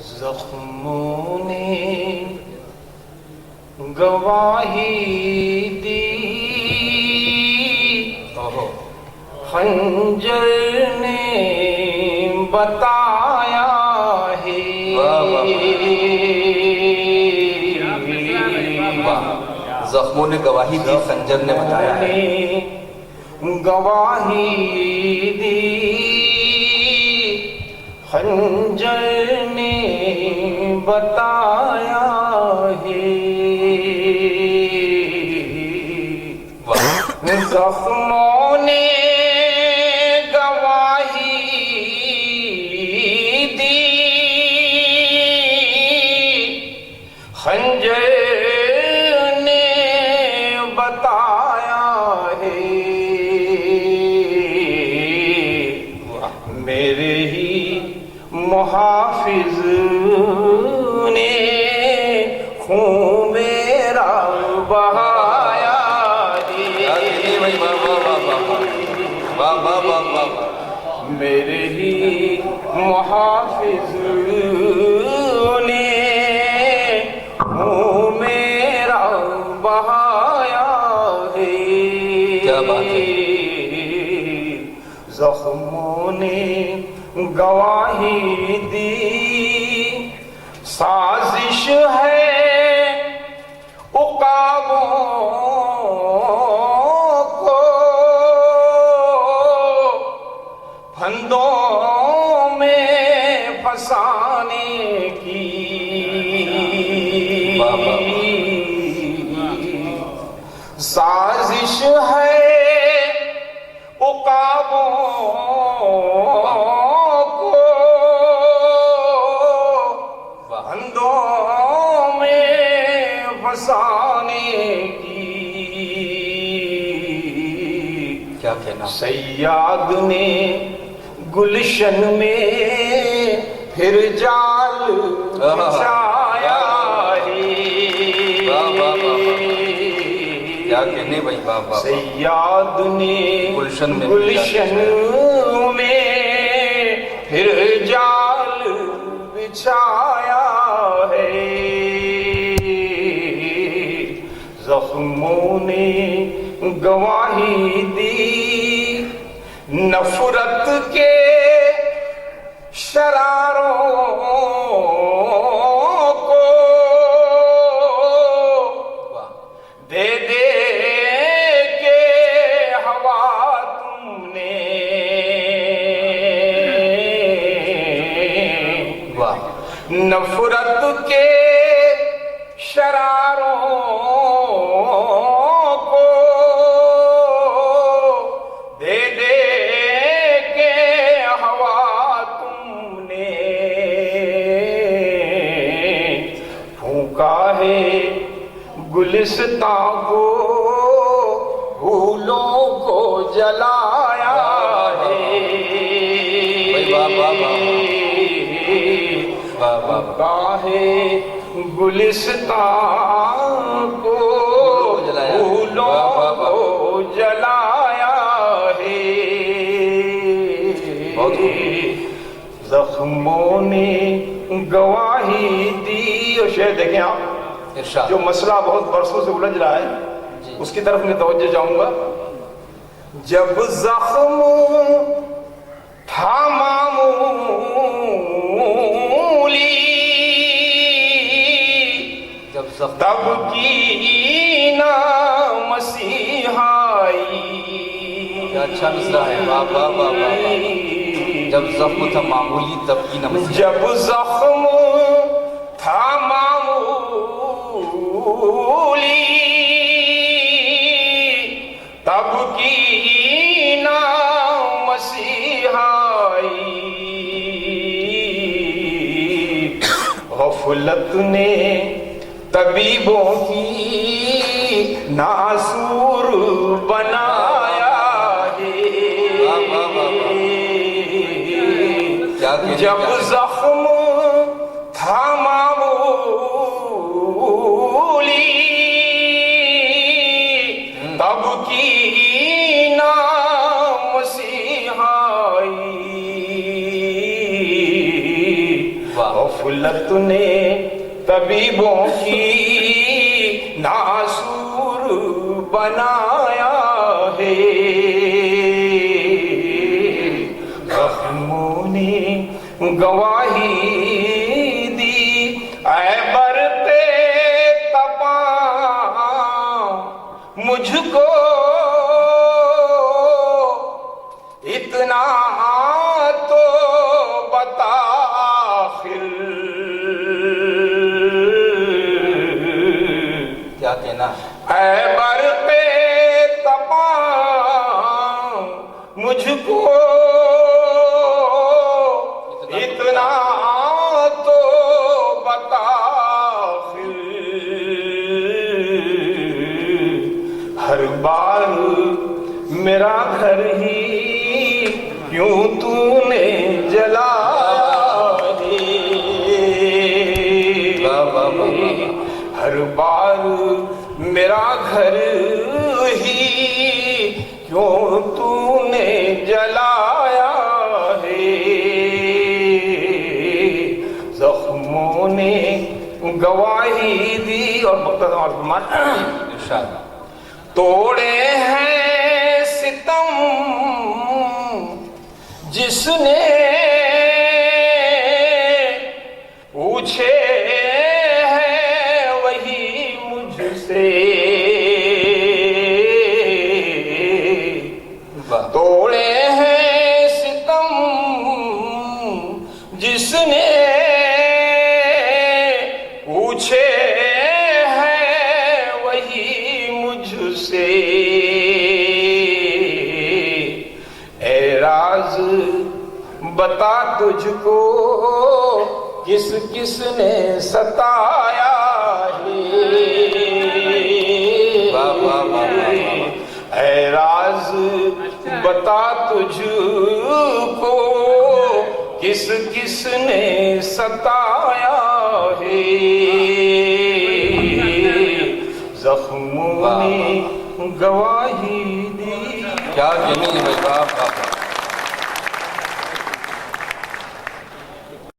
जख्मों ने गवाही दी, खंजर ने बताया है। जख्मों ने गवाही दी, खंजर ने बताया है। गवाही दी, खंजर ने बताया है। जख्मों ने गवाही दी, खंजर ने बताया है। मेरे ही मुहाफिज ने खून मेरा बहाया है। मेरे ही मुहाफिज ने खून मेरा बहाया है। क्या बात है। जख्मों ने गवाही दी, साजिश है उकाबों को फंदों में फंसाने की। साजिश है उकाबों को फंदों में फंसाने की। क्या कहना। सैयाद ने गुलशन में फिर जाल बिछाया है। क्या कहने भाई। बाबा सैयाद ने गुलशन में फिर जाल बिछाया है। जख्मों ने गवाही दी, नफरत के शरारों को दे दे के हवा तुमने। नफरत के शरारों को दे दे के हवा तुमने। फूंका है गुलिस्तां को, फूलों को जलाया है। काहे गुलिस्तां को फूलों को जलाया है। जख्मों ने गवाही दी। और शेर देखें आप, जो मसला बहुत बरसों से उलझ रहा है उसकी तरफ मैं तवज्जो जाऊंगा। जब जख्म था मामूली, तब की ना मसीहाई। अच्छा मिसरा है। बाबा जब जख्म था मामूली तब की ना मसीहाई। जब जख्म था मामूली, तब की ना मसीहाई। गफलत ने तबीबों की नासूर बनाया है। जब जख्म था मामूली, तब की ना मसीहाई। गफलत ने तबीबों की नासूर बनाया है, जख्मों ने गवाही दी ऐबर पे तपा मुझको इतना तो बता आखिर क्या कहना ऐबर पे तपा मुझको इतना तो बता आखिर, हर बार मेरा घर ही क्यों तूने जलाया है, हर बार मेरा घर ही क्यों तूने जलाया है, जख्मों ने गवाही दी। और मुक्तदा और फरमान तोड़े हैं सितम जिसने पूछे हैं वही मुझसे, तोड़े हैं सितम जिसने पूछे हैं वही मुझसे, ए राज बता तुझको किस किस ने सताया है, ए राज बता तुझको किस किस ने सताया है, जख्मों ने गवाही दी। क्या कहनी है भाई, वाह वाह।